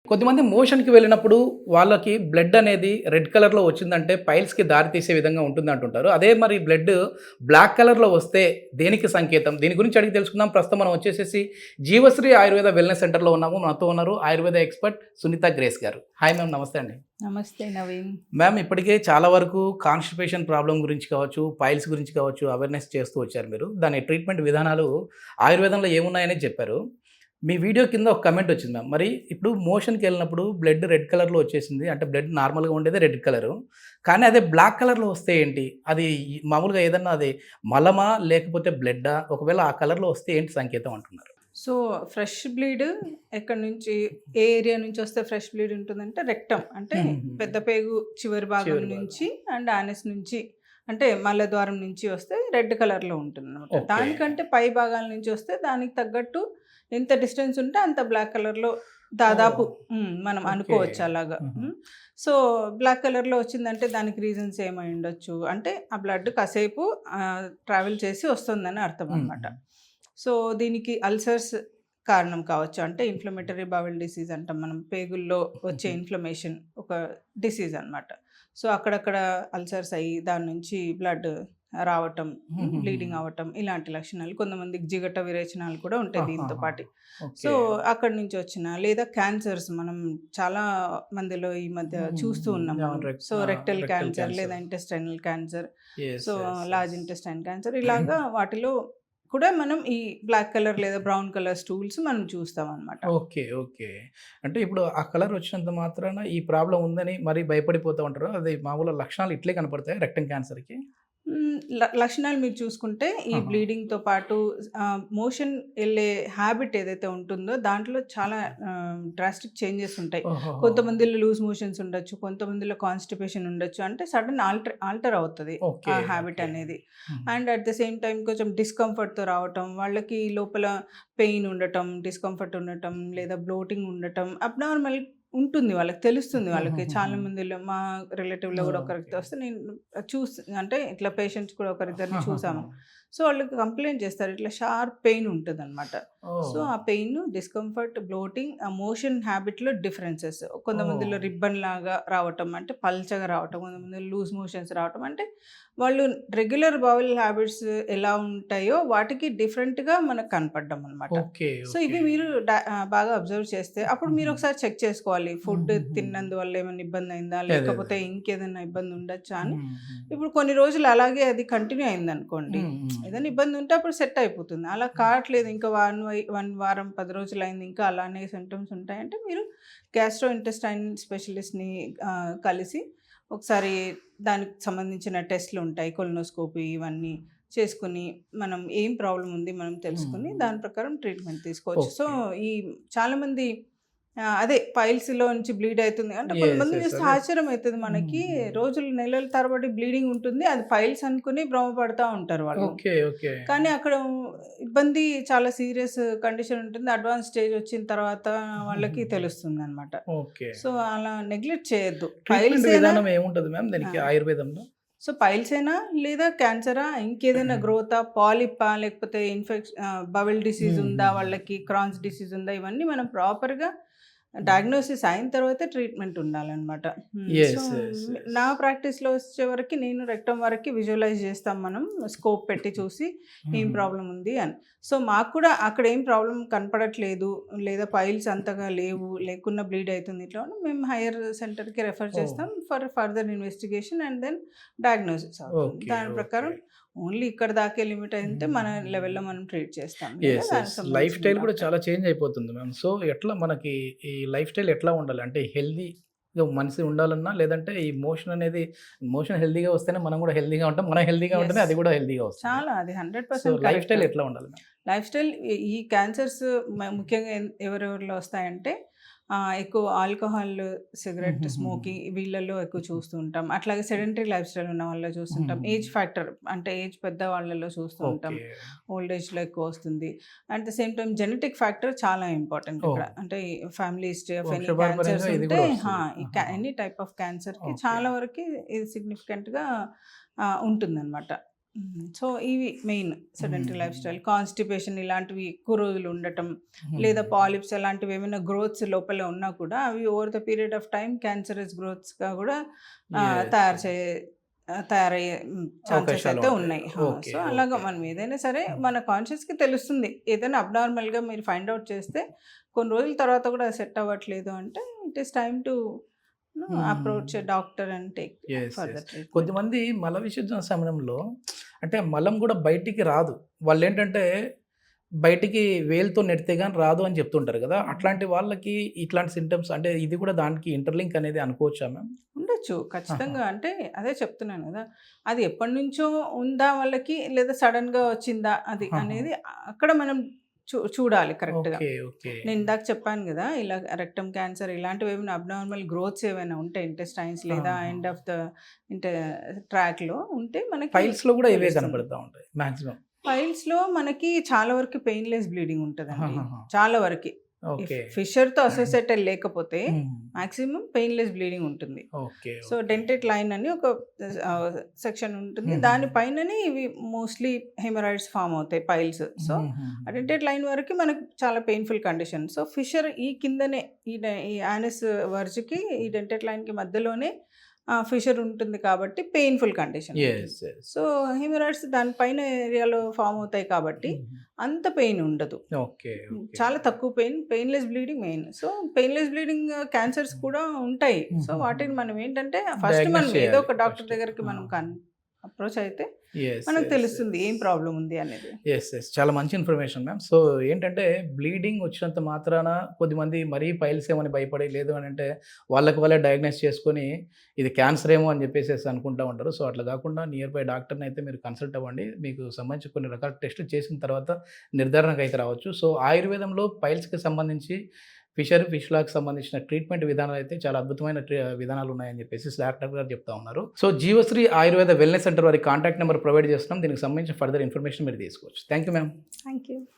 కొంతమంది మోషన్‌కి వెళ్ళినప్పుడు వాళ్ళకి బ్లడ్ అనేది రెడ్ కలర్‌లో వచ్చిందంటే పైల్స్‌కి దారి తీసే విధంగా ఉంటుందంటుంటారు. అదే మరి బ్లడ్ బ్లాక్ కలర్‌లో వస్తే దేనికి సంకేతం? దీని గురించి అడిగి తెలుసుకుందాం. ప్రస్తుతం మనం వచ్చేసేసి జీవశ్రీ ఆయుర్వేద వెల్‌నెస్ సెంటర్‌లో ఉన్నాము. మనతో ఉన్నారు ఆయుర్వేద ఎక్స్‌పర్ట్ సునీత గ్రేస్ గారు. హాయ్ మ్యామ్, నమస్తే అండి. నమస్తే నవీన్. మ్యామ్, ఇప్పటికే చాలా వరకు కాన్‌స్టిపేషన్ ప్రాబ్లమ్ గురించి కావచ్చు, పైల్స్ గురించి కావచ్చు అవేర్‌నెస్ చేస్తూ వచ్చారు మీరు. దాని ట్రీట్మెంట్ విధానాలు ఆయుర్వేదంలో ఏమున్నాయని చెప్పారు. మీ వీడియో కింద ఒక కమెంట్ వచ్చింది మ్యామ్. మరి ఇప్పుడు మోషన్‌కెళ్ళినప్పుడు బ్లడ్ రెడ్ కలర్‌లో వచ్చేసింది. అంటే బ్లడ్ నార్మల్‌గా ఉండేదే రెడ్ కలరు. కానీ అదే బ్లాక్ కలర్‌లో వస్తే ఏంటి? అది మామూలుగా ఏదన్నా అది మలమా? లేకపోతే బ్లడ్డా? ఒకవేళ ఆ కలర్‌లో వస్తే ఏంటి సంకేతం అంటున్నారు? సో, ఫ్రెష్ బ్లీడ్ ఎక్కడి నుంచి, ఏ ఏరియా నుంచి వస్తే ఫ్రెష్ బ్లీడ్ ఉంటుందంటే రెక్టమ్. అంటే హుహుహు. పెద్ద పేగు చివరి భాగం చివరి భాగం. నుంచి అండ్ యానస్ నుంచి, అంటే మలద్వారం నుంచి వస్తే రెడ్ కలర్‌లో ఉంటుందనమాట. ఓకే. దానికంటే పై భాగాల నుంచి వస్తే దానికి తగ్గట్టు ఎంత డిస్టెన్స్ ఉంటే అంత బ్లాక్ కలర్‌లో దాదాపు ఓహ్! మనం ఓకే. అనుకోవచ్చు అలాగా. హుహు. సో, బ్లాక్ కలర్‌లో వచ్చిందంటే దానికి రీజన్స్ ఏమై ఉండొచ్చు అంటే ఆ బ్లడ్ కాసేపు ట్రావెల్ చేసి వస్తుందని అర్థం అనమాట. హుహు. సో, దీనికి అల్సర్స్ కారణం కావచ్చు. అంటే ఇన్‌ఫ్లమేటరీ బవెల్ డిసీజ్ అంటాం మనం. పేగుల్లో వచ్చే హుహు. ఇన్‌ఫ్లమేషన్ ఒక డిసీజ్ అనమాట. సో, అక్కడక్కడ అల్సర్స్ అయ్యి దాని నుంచి బ్లడ్ రావటం, హుహుహు. బ్లీడింగ్ అవ్వటం ఇలాంటి లక్షణాలు. కొంతమందికి జిగట విరేచనాలు కూడా ఉంటాయి దీంతో ఆహాహా! పాటు. So, okay. అక్కడి నుంచి వచ్చిన లేదా క్యాన్సర్స్ మనం చాలా మందిలో ఈ మధ్య చూస్తూ హుహుహు. ఉన్నాం మనం. అవును. సో, రెక్టల్ రెక్టల్ క్యాన్సర్ లేదా cancer. Intestinal cancer, yes. So yes. Large yes. Intestine cancer ఇలాగా వాటిలో కూడా మనం ఈ బ్లాక్ కలర్ లేదా బ్రౌన్ కలర్ స్టూల్స్ మనం చూస్తామనమాట. ఓకే. ఓకే. అంటే ఇప్పుడు ఆ కలర్ వచ్చినంత మాత్రాన ఈ ప్రాబ్లమ్ ఉందని మరి భయపడిపోతా ఉంటారు. అది మామూలుగా లక్షణాలు ఇట్లే కనపడతాయా రెక్టమ్ క్యాన్సర్‌కి? లక్షణాలు మీరు చూసుకుంటే ఈ ఆహా! బ్లీడింగ్‌తో పాటు మోషన్ ఎళ్ళే హాబిట్ ఏదైతే ఉంటుందో దాంట్లో చాలా డ్రాస్టిక్ చేంజెస్ ఉంటాయి. ఓహోహో! కొంతమందిలో లూజ్ మోషన్స్ ఉండొచ్చు. కొంతమందిలో కాన్‌స్టిపేషన్ ఉండొచ్చు. అంటే సడెన్ ఆల్టర్ అవుతది ఓకే. ఆ హాబిట్ ఓకే. అనేది. హుహు. And at the same time కొంచెం డిస్కంఫర్ట్‌తో రావటం, వాళ్ళకి లోపల పెయిన్ ఉండటం, డిస్కంఫర్ట్ ఉండటం లేదా బ్లోటింగ్ ఉండటం అబ్నార్మల్ ఉంటుంది. వాళ్ళకి తెలుస్తుంది వాళ్ళకి. హుహుహుహు. చాలా మందిలో మా రిలేటివ్‌లో గూడా ఒకరికి ఓకే. వస్తే నేను అంటే ఇట్లా పేషెంట్స్ కూడా ఒకరిద్దరిని ఆహాహా! చూసాము. సో, వాళ్ళు కంప్లెయింట్ చేస్తారు. ఇట్లా షార్ప్ పెయిన్ ఉంటదనమాట. సో, ఓహ్! ఆ పెయిన్, డిస్కంఫర్ట్, బ్లోటింగ్, ఆ మోషన్ హ్యాబిట్‌లో డిఫరెన్సెస్. కొంతమందిలో ఓహ్! రిబ్బన్‌లాగా రావటం అంటే పల్చగా రావటం. కొంతమందిలో లూజ్ మోషన్స్ రావటం. అంటే వాళ్ళు రెగ్యులర్ బౌల్ హ్యాబిట్స్ ఎలా ఉంటాయో వాటికి డిఫరెంట్‌గా మనకు కనపడ్డం అనమాట. ఓకే. So, okay. ఇవి మీరు బాగా అబ్జర్వ్ చేస్తే అప్పుడు మీరు హుహు. ఒకసారి చెక్ చేసుకోవాలి. ఫుడ్ హుహుహు. తిన్నందువల్ల ఏమన్నా ఇబ్బందయిందా? అదే. అదే. లేకపోతే ఇంకేదన్నా ఇబ్బంది ఉండొచ్చా అని. హుహు. ఇప్పుడు కొన్ని రోజులు అలాగే అది కంటిన్యూ అయిందనుకోండి. హ్మ్. హ్మ్. ఏదైనా ఇబ్బంది ఉంటే అప్పుడు సెట్ అయిపోతుంది. అలా కావట్లేదు ఇంకా 1 వారం, 10 రోజులయింది ఇంకా అలానే సింప్టమ్స్ ఉంటాయంటే మీరు గ్యాస్ట్రో ఇంటెస్టైన్ స్పెషలిస్ట్‌ని కలిసి ఒకసారి దానికి సంబంధించిన టెస్ట్‌లుంటాయి. కొలనోస్కోపీ ఇవన్నీ చేసుకొని, మనం ఏం ప్రాబ్లమ్ ఉంది మనం తెలుసుకొని, హ్మ్. దాని ప్రకారం ట్రీట్మెంట్ తీసుకోవచ్చు. So, okay. ఈ చాలామంది అదే పైల్స్‌లో నుంచి బ్లీడ్ అయితుంది. అంటే యెస్. కొంతమందిని యెస్. చూస్తే అదే. ఆశ్చర్యమైతది మనకి. హ్మ్. రోజులు, నెలల తరబడి బ్లీడింగ్ ఉంటుంది. అది పైల్స్ అనుకుని భ్రమపడతా ఉంటారు వాళ్ళు. ఓకే. ఓకే. కానీ అక్కడ ఇబ్బంది చాలా సీరియస్ కండిషన్ ఉంటుంది. అడ్వాన్స్ స్టేజ్ వచ్చిన తర్వాత వాళ్ళకి హుహుహు. తెలుస్తుందనమాట. ఓకే. సో, అలా నెగ్లెక్ట్ చేయొద్దు. ట్రీట్మెంట్ పైల్సేనా విధానం ఏముంటది మ్యామ్ ఆ! దీనికి ఆయుర్వేదంలో? సో, పైల్సేనా లేదా క్యాన్సరా? ఇంకేదైనా గ్రోతా? పాలిప్పా? లేకపోతే బవెల్ డిసీజ్ ఉందా? హుహుహు. వాళ్ళకి క్రాన్స్ డిసీజ్ ఉందా? ఇవన్నీ మనం ప్రాపర్‌గా డయాగ్నోసిస్ అయిన తర్వాతే ట్రీట్మెంట్ ఉండాలనమాట. So, yes. యెస్. యెస్. నా ప్రాక్టీస్‌లో వచ్చేవరకి నేను రెక్టమ్ వరకి విజువలైజ్ చేస్తాం మనం. స్కోప్ పెట్టి చూసి ఏం హుహు. ప్రాబ్లమ్ ఉంది అని. సో, మాకు కూడా అక్కడ ఏం ప్రాబ్లమ్ కనపడట్లేదు. లేదా పైల్స్ అంతగా లేవు. లేకున్నా బ్లీడ్ అయితుంది ఇట్లా అని మేము హైయర్ సెంటర్‌కి రెఫర్ ఓహ్! చేస్తాం for further investigation and then diagnosis అవుతుంది. ఓకే. దాని ఓకే. ప్రకారం ఓన్లీ ఇక్కడి దాకే లిమిట్ అయింటే మన లెవెల్‌లో మనం ట్రీట్ చేస్తాం. లేదా యెస్. దానికి యెస్. లైఫ్ సంబంధించిన స్టైల్ కూడా డాక్టర్. చాలా చేంజ్ అయిపోతుంది మ్యామ్. సో, ఎట్లా మనకి ఈ లైఫ్ స్టైల్ ఎట్లా ఉండాలి? అంటే హెల్తీగా మనిషి ఉండాలన్నా, లేదంటే ఈ మోషన్ హెల్తీగా వస్తేనే మనం కూడా హెల్తీగా ఉంటాం. మనం హెల్తీగా ఉంటేనే యెస్. అది కూడా హెల్తీగా వస్తుంది. చాలా అది సో, 100% లైఫ్ కరెక్ట్. స్టైల్ ఎట్లా ఉండాలి మ్యామ్? లైఫ్ స్టైల్ ఈ క్యాన్సర్స్ ముఖ్యంగా ఎవరెవరిలో వస్తాయంటే ఎక్కువ ఆల్కహాల్, సిగరెట్ హుహుహుహు. స్మోకింగ్ వీళ్ళలో ఎక్కువ చూస్తూ ఉంటాం. అట్లాగే సెడెంటరీ లైఫ్ స్టైల్ ఉన్న వాళ్ళలో చూస్తుంటాం. హుహుహు. ఏజ్ ఫ్యాక్టర్ అంటే ఏజ్ పెద్ద వాళ్ళలో చూస్తూ ఉంటాం. ఓకే. ఓల్డ్ ఏజ్‌లో ఎక్కువ వస్తుంది. At the same time genetic factor చాలా ఇంపార్టెంట్ ఇక్కడ. ఓహ్! అంటే ఫ్యామిలీ హిస్టరీ ఆఫ్ ఎనీ వంశపారపర్యంగా క్యాన్సర్స్ ఇది ఉంటే కూడా వస్తది. ఆహాహా! ఎనీ టైప్ ఆఫ్ క్యాన్సర్‌కి ఓకే. చాలా వరకి ఇది సిగ్నిఫికెంట్‌గా ఉంటుందన్నమాట. సో ఇవి main sedentary lifestyle, constipation ఇలాంటివి ఎక్కువ రోజులు ఉండటం, లేదా పాలిప్స్ అలాంటివి ఏమైనా గ్రోత్స్ లోపల ఉన్నా కూడా అవి over the period of time cancerous గ్రోత్స్గా కూడా తయారయ్యే ఛాన్సెస్ అవకాశాలు అయితే ఉంటాయి. ఉన్నాయి. ఓకే, సో అలాగా ఓకే. మనం ఏదైనా సరే మన కాన్షియస్కి తెలుస్తుంది. ఏదైనా అబ్నార్మల్గా మీరు ఫైండ్ అవుట్ చేస్తే కొన్ని రోజుల తర్వాత కూడా సెట్ అవ్వట్లేదు అంటే it is time to approach doctor and take Yes, further yes. Treatment. కొంతమంది మల విసర్జన సమయంలో అంటే మలం కూడా బయటికి రాదు. వాళ్ళు ఏంటంటే బయటికి వేలుతో నెడితే గాని రాదు అని చెప్తుంటారు కదా! అట్లాంటి వాళ్ళకి ఇట్లాంటి సింటమ్స్ అంటే ఇది కూడా దానికి ఇంటర్‌లింక్ అనేది అనుకోవచ్చా మ్యామ్? ఉండొచ్చు ఖచ్చితంగా. అంటే అదే చెప్తున్నాను కదా! అది ఎప్పటినుంచో ఉందా వాళ్ళకి, లేదా సడన్‌గా వచ్చిందా అది అనేది అక్కడ మనం చూడాలి కరెక్ట్‌గా. Okay, okay. నేను ఇందాక చెప్పాను కదా! ఇలా రెక్టమ్ క్యాన్సర్ ఇలాంటివి ఏమైనా అబ్నార్మల్ గ్రోత్స్ ఏమైనా ఉంటే ఇంటెస్టైన్స్ లేదా ఎండ్ ఆఫ్ ద ఇంట ట్రాక్‌లో ఉంటే మనకి ఫైల్స్‌లో కూడా ఇవే తెలుస్తుంది. కనపడతా ఉంటాయి మాక్సిమం. ఫైల్స్‌లో మనకి చాలా వరకు పెయిన్‌లెస్ బ్లీడింగ్ ఉంటదండి. చాలా వరకి. ఓకే. ఫిషర్‌తో అసోసియేటెడ్ లేకపోతే హ్మ్. మాక్సిమం పెయిన్‌లెస్ బ్లీడింగ్ ఉంటుంది. ఓకే. సో డెంటెడ్ లైన్ అని ఒక సెక్షన్ ఉంటుంది. మ్మ్. దానిపైననే ఇవి మోస్ట్లీ హెమరాయిడ్స్ ఫామ్ అవుతాయి పైల్స్. సో ఆ డెంటెడ్ లైన్ వరకు మనకు చాలా పెయిన్ఫుల్ కండిషన్. సో ఫిషర్ ఈ కిందనే ఈ యానస్ వర్జ్కి ఈ డెంటెడ్ లైన్కి మధ్యలోనే ఫిషర్ ఉంటుంది కాబట్టి painful condition. Yes, yes. So haemorrhoids దానిపైన ఏరియాలో ఫామ్ అవుతాయి కాబట్టి అంత పెయిన్ ఉండదు. Okay, okay. చాలా తక్కువ painless bleeding main. So painless bleeding cancers కూడా ఉంటాయి. సో వాటిని మనం ఏంటంటే ఫస్ట్ Diagnose మనం ఏదో చేయాలి ఒక డాక్టర్ first. దగ్గరికి మనం అప్రోచ్ అయితే యెస్, మనకు యెస్, తెలుస్తుంది ఏం ప్రాబ్లం ఉంది అనేది. Yes, yes. చాలా మంచి ఇన్ఫర్మేషన్ మ్యామ్. సో ఏంటంటే బ్లీడింగ్ వచ్చినంత మాత్రాన కొద్దిమంది మరీ పైల్స్ ఏమని భయపడి లేదు అని అంటే వాళ్ళకి వాళ్ళే డయాగ్నోస్ చేసుకొని ఇది క్యాన్సర్ ఏమో అని చెప్పేసి అనుకుంటూ ఉంటారు. సో అట్లా కాకుండా నియర్ బై డాక్టర్ని అయితే మీరు కన్సల్ట్ అవ్వండి. మీకు సంబంధించి కొన్ని రకాల టెస్టులు చేసిన తర్వాత నిర్ధారణకు అయితే రావచ్చు. సో ఆయుర్వేదంలో పైల్స్కి సంబంధించి ఫిష్ లాకి సంబంధించిన ట్రీట్మెంట్ విధానాలు అయితే చాలా అద్భుతమైన విధానాలు ఉన్నాయని చెప్పేసి డాక్టర్ గారు చెప్తా ఉన్నారు. సో జీవశ్రీ ఆయుర్వేద వెల్నెస్ సెంటర్ వారి కాంటాక్ట్ నెంబర్ ప్రొవైడ్ చేస్తున్నాం. దీనికి సంబంధించిన ఫర్దర్ ఇన్ఫర్మేషన్ మీరు తీసుకోవచ్చు. Thank you ma'am. Thank you.